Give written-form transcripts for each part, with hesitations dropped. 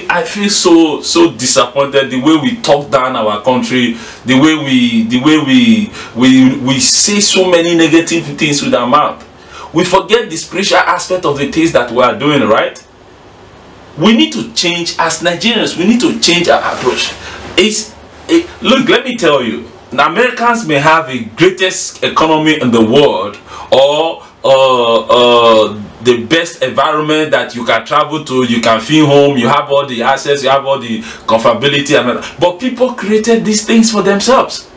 I feel so disappointed the way we talk down our country, the way we say so many negative things with our mouth. We forget the spiritual aspect of the things that we are doing, right? We need to change as Nigerians. We need to change our approach. Look, let me tell you, the Americans may have the greatest economy in the world, or the best environment that you can travel to, you can feel home, you have all the access, you have all the comfortability, but people created these things for themselves.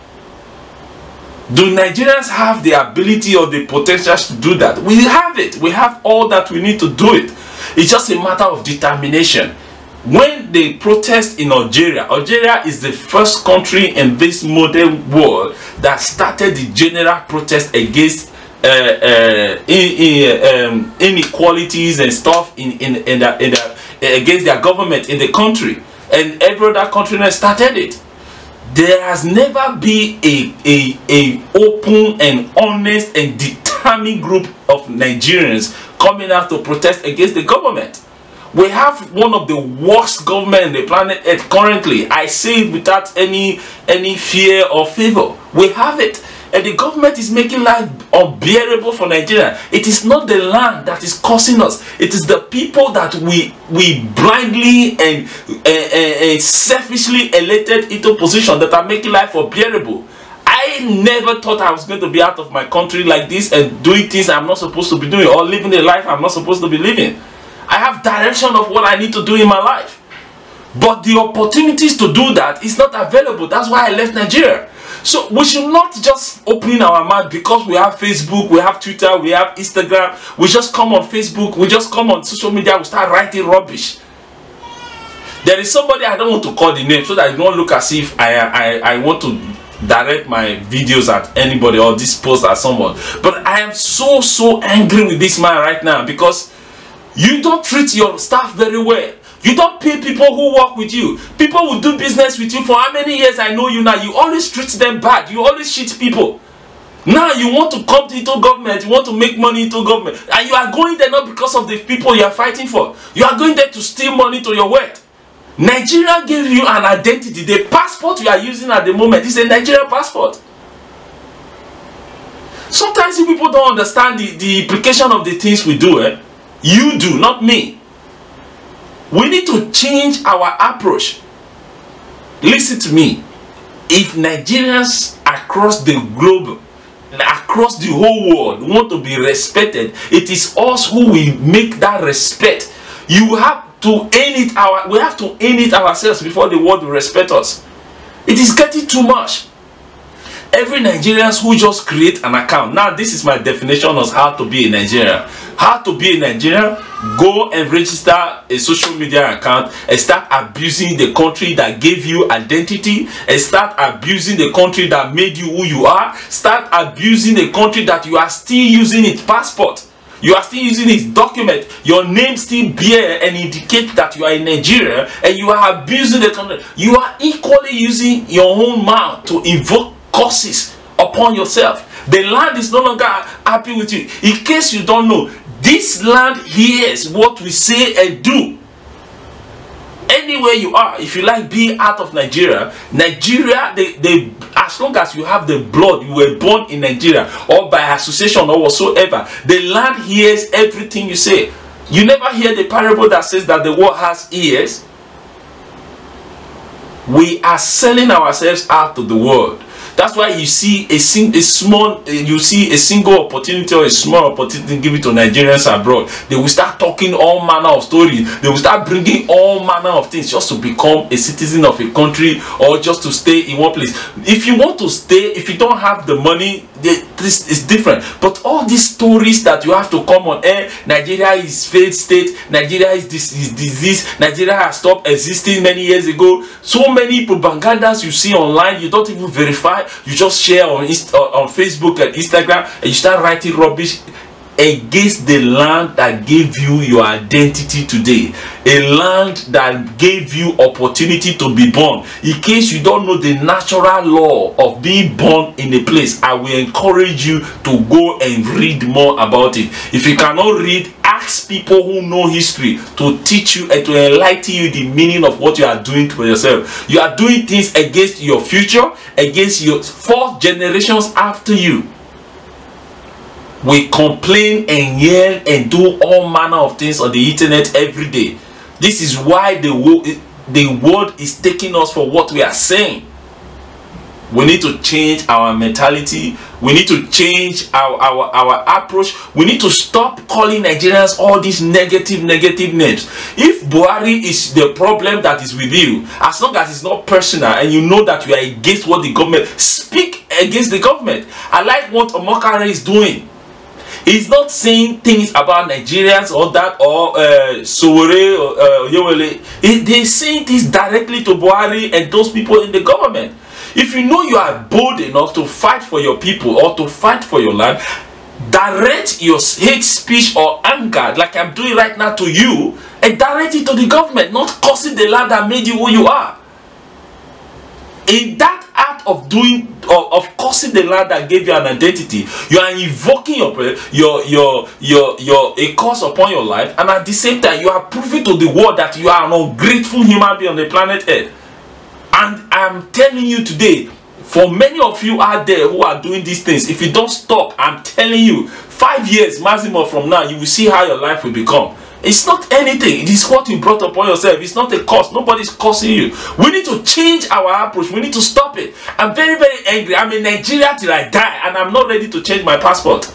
Do Nigerians have the ability or the potential to do that? We have it. We have all that we need to do it. It's just a matter of determination. When they protest in Algeria, Algeria is the first country in this modern world that started the general protest against inequalities and stuff against their government in the country, and every other country that started it. There has never been a open and honest and determined group of Nigerians coming out to protest against the government. We have one of the worst government on the planet Earth currently. I say it without any fear or favor. We have it. And the government is making life unbearable for Nigeria. It is not the land that is causing us. It is the people that we blindly and selfishly elected into position that are making life unbearable. I never thought I was going to be out of my country like this and doing things I'm not supposed to be doing, or living a life I'm not supposed to be living. I have direction of what I need to do in my life. But the opportunities to do that is not available. That's why I left Nigeria. So we should not just open our mouth because we have Facebook, we have Twitter, we have Instagram. We just come on Facebook, we just come on social media, we start writing rubbish. There is somebody, I don't want to call the name so that it won't look as if I want to direct my videos at anybody or this post at someone. But I am so angry with this man right now because you don't treat your staff very well. You don't pay people who work with you. People will do business with you for how many years I know you now. You always treat them bad. You always cheat people. Now you want to come into government. You want to make money into government. And you are going there not because of the people you are fighting for. You are going there to steal money to your wealth. Nigeria gave you an identity. The passport you are using at the moment is a Nigerian passport. Sometimes people don't understand the implication of the things we do. You do, not me. We need to change our approach. Listen to me. If Nigerians across the globe, across the whole world want to be respected, it is us who will make that respect. You have to earn it. We have to earn it ourselves before the world will respect us. It is getting too much. Every Nigerian who just create an account. Now this is my definition of how to be a Nigerian. How to be a Nigerian: go and register a social media account and start abusing the country that gave you identity, and start abusing the country that made you who you are. Start abusing the country that you are still using its passport. You are still using its document. Your name still bear and indicate that you are in Nigeria, and you are abusing the country. You are equally using your own mouth to invoke curses upon yourself. The land is no longer happy with you. In case you don't know, this land hears what we say and do. Anywhere you are, if you like being out of Nigeria, as long as you have the blood, you were born in Nigeria, or by association or whatsoever, the land hears everything you say. You never hear the parable that says that the world has ears. We are selling ourselves out to the world. That's why you see a single opportunity or a small opportunity given to Nigerians abroad. They will start talking all manner of stories. They will start bringing all manner of things just to become a citizen of a country or just to stay in one place. If you want to stay, if you don't have the money, this is different. But all these stories that you have to come on air, Nigeria is failed state, Nigeria is disease, Nigeria has stopped existing many years ago. So many propagandas you see online, you don't even verify. You just share on Facebook and Instagram, and you start writing rubbish against the land that gave you your identity today, a land that gave you opportunity to be born. In case you don't know the natural law of being born in a place, I will encourage you to go and read more about it. If you cannot read, ask people who know history to teach you and to enlighten you the meaning of what you are doing for yourself. You are doing things against your future, against your 4 generations after you. We complain and yell and do all manner of things on the internet every day. This is why the world is taking us for what we are saying. We need to change our mentality. We need to change our approach. We need to stop calling Nigerians all these negative names. If Buhari is the problem that is with you, as long as it's not personal and you know that you are against what the government, speak against the government. I like what Omokare is doing. He's not saying things about Nigerians or that, or Sowore or Yowele. They're saying things directly to Buhari and those people in the government. If you know you are bold enough to fight for your people or to fight for your land, direct your hate speech or anger like I'm doing right now to you and direct it to the government, not cursing the land that made you who you are. In that act of doing, of cursing the land that gave you an identity, you are invoking a curse upon your life, and at the same time you are proving to the world that you are an ungrateful human being on the planet Earth. And I'm telling you today, for many of you out there who are doing these things, if you don't stop, I'm telling you, 5 years maximum from now, you will see how your life will become. It's not anything. It is what you brought upon yourself. It's not a curse. Nobody's cursing you. We need to change our approach. We need to stop it. I'm very, very angry. I'm in Nigeria till I die, and I'm not ready to change my passport.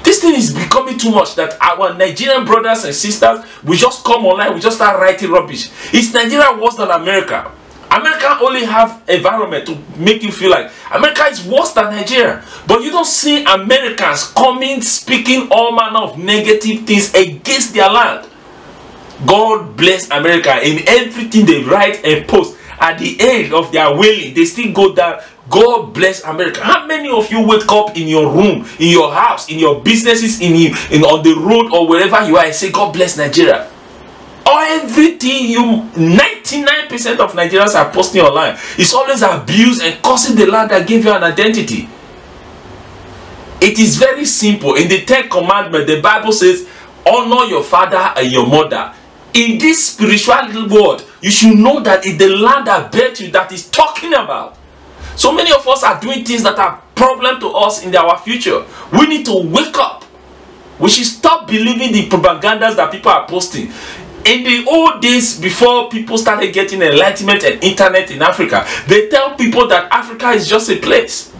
This thing is becoming too much that our Nigerian brothers and sisters, we just come online, we just start writing rubbish. Is Nigeria worse than America? America only have environment to make you feel like America is worse than Nigeria. But you don't see Americans coming, speaking all manner of negative things against their land. God bless America. In everything they write and post, at the end of their wailing, they still go down. God bless America. How many of you wake up in your room, in your house, in your businesses, on the road or wherever you are and say, God bless Nigeria? Or everything 99% of Nigerians are posting online is always abuse and cursing the land that gave you an identity. It is very simple. In the 10th commandment, the Bible says, honor your father and your mother. In this spiritual world, you should know that it's the land that birthed you that is talking about. So many of us are doing things that are problem to us in our future. We need to wake up. We should stop believing the propagandas that people are posting. In the old days, before people started getting enlightenment and internet in Africa, they tell people that Africa is just a place.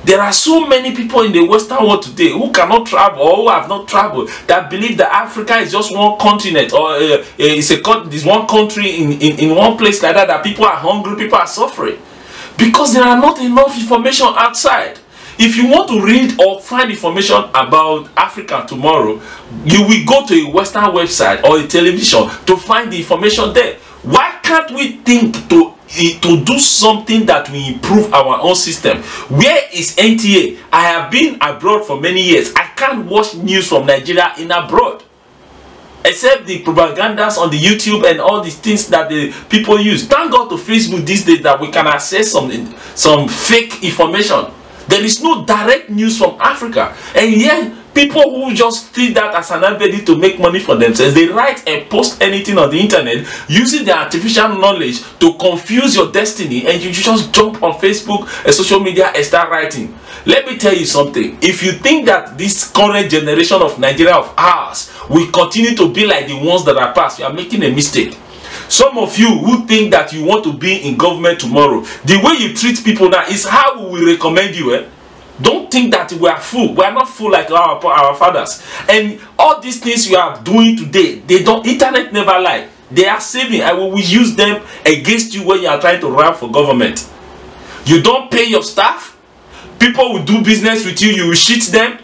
There are so many people in the Western world today who cannot travel or who have not traveled that believe that Africa is just one continent, or it's one country in one place like that, that people are hungry, people are suffering. Because there are not enough information outside. If you want to read or find information about Africa tomorrow, you will go to a Western website or a television to find the information there. Why can't we think to do something that will improve our own system? Where is NTA? I have been abroad for many years. I can't watch news from Nigeria in abroad, except the propagandas on the YouTube and all these things that the people use. Thank God to Facebook these days that we can access some fake information. There is no direct news from Africa, and yet people who just see that as an ability to make money for themselves, they write and post anything on the internet using their artificial knowledge to confuse your destiny, and you just jump on Facebook and social media and start writing. Let me tell you something. If you think that this current generation of Nigeria of ours will continue to be like the ones that are past, you are making a mistake. Some of you who think that you want to be in government tomorrow, the way you treat people now is how we will recommend you. Don't think that we are fool. We are not fool like our fathers. And all these things you are doing today, internet never lie. They are saving. I will use them against you when you are trying to run for government. You don't pay your staff. People will do business with you. You will cheat them.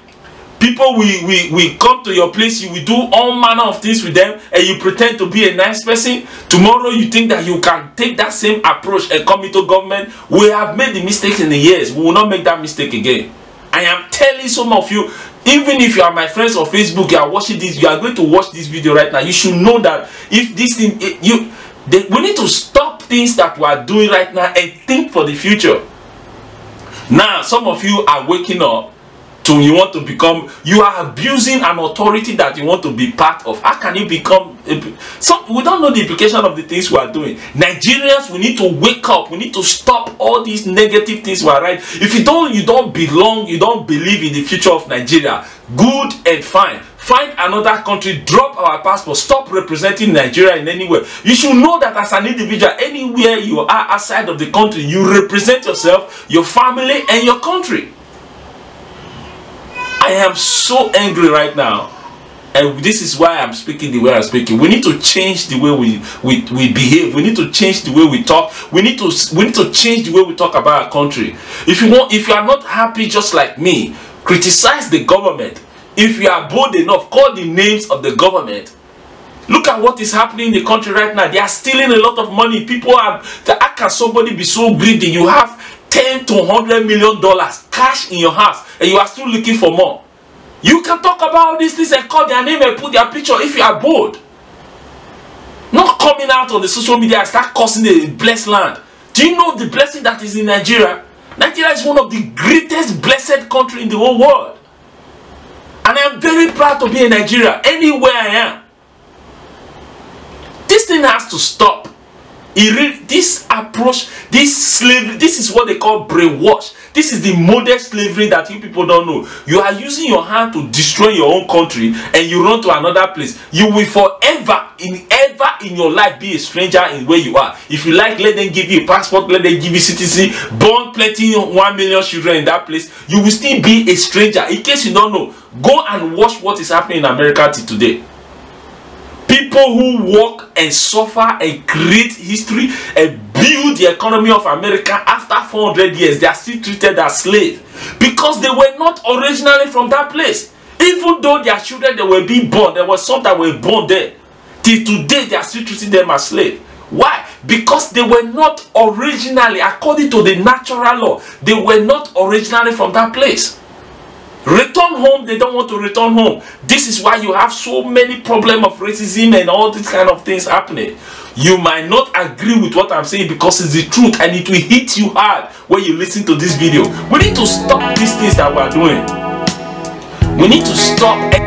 People will come to your place, you will do all manner of things with them, and you pretend to be a nice person. Tomorrow you think that you can take that same approach and come into government. We have made the mistakes in the years. We will not make that mistake again. I am telling some of you, even if you are my friends on Facebook, you are watching this, you are going to watch this video right now, you should know that if this thing, we need to stop things that we are doing right now and think for the future. Now, some of you are waking up you want to become, you are abusing an authority that you want to be part of. How can you become we don't know the implication of the things we are doing. Nigerians, we need to wake up. We need to stop all these negative things we are right. If you don't belong, you don't believe in the future of Nigeria, good and fine. Find another country, drop our passport, stop representing Nigeria in any way. You should know that as an individual, anywhere you are outside of the country, you represent yourself, your family, and your country. I am so angry right now, and this is why I'm speaking the way I'm speaking. We need to change the way we behave. We need to change the way we talk. We need to change the way we talk about our country. If you are not happy just like me, criticize the government. If you are bold enough, call the names of the government. Look at what is happening in the country right now. They are stealing a lot of money. How can somebody be so greedy? You have $10 to $100 million cash in your house and you are still looking for more. You can talk about these things and call their name and put their picture if you are bold. Not coming out on the social media and start cursing the blessed land. Do you know the blessing that is in Nigeria? Nigeria is one of the greatest blessed countries in the whole world. And I am very proud to be in Nigeria, anywhere I am. This thing has to stop. This approach, this slavery, this is what they call brainwash. This is the modern slavery that you people don't know. You are using your hand to destroy your own country and you run to another place. You will forever in your life be a stranger in where you are. If you like, let them give you a passport, let them give you citizenship, born plenty 1 million children in that place, you will still be a stranger. In case you don't know, go and watch what is happening in America today. People who work and suffer and create history and build the economy of America after 400 years, they are still treated as slaves because they were not originally from that place. Even though their children, they were being born, there were some that were born there. Till today, they are still treating them as slaves. Why? Because they were not originally, according to the natural law, they were not originally from that place. Return home, they don't want to return home. This is why you have so many problems of racism and all these kind of things happening. You might not agree with what I'm saying because it's the truth and it will hit you hard when you listen to this video. We need to stop these things that we're doing. We need to stop.